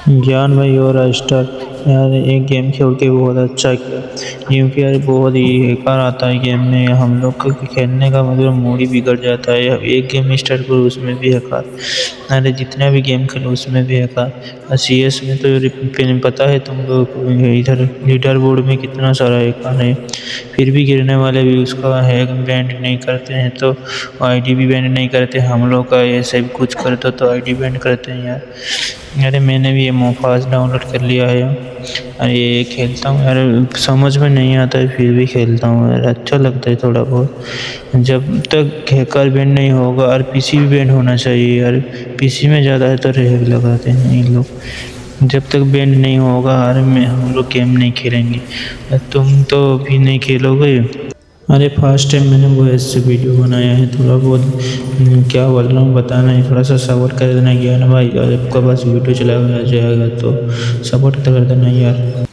ज्ञान भाई और स्टार यार एक गेम खेल के बहुत अच्छा किया। क्योंकि यार बहुत ही बेकार आता है गेम में, हम लोग का खेलने का मतलब मूड ही बिगड़ जाता है। अब एक गेम स्टार्ट करो उसमें भी बेकार, अरे जितना भी गेम खेलो उसमें भी बेकार। CS में तो पता है तुम लोग इधर लीडर बोर्ड में कितना सारा बेकार है, फिर भी गिरने वाले भी उसका हैक बैंड नहीं करते हैं, तो ID भी बैंड नहीं करते। हम लोग का ऐसे भी कुछ करते तो ID बैंड करते हैं यार। अरे मैंने भी ये मोफाज डाउनलोड कर लिया है। अरे ये खेलता हूँ यार, समझ में नहीं आता है फिर भी खेलता हूँ यार, अच्छा लगता है थोड़ा बहुत। जब तक हैकर बैंड नहीं होगा और PC भी बैंड होना चाहिए यार, PC में ज़्यादातर हैक लगाते हैं ये लोग। जब तक बैंड नहीं होगा यार मैं हम लोग गेम नहीं खेलेंगे। तुम तो भी नहीं खेलोगे। अरे फर्स्ट टाइम मैंने वो ऐसे वीडियो बनाया है, थोड़ा बहुत क्या बोल रहा हूँ बताना है, थोड़ा सा सपोर्ट कर देना यार भाई। और आपका पास वीडियो चला जाएगा तो सपोर्ट कर देना यार।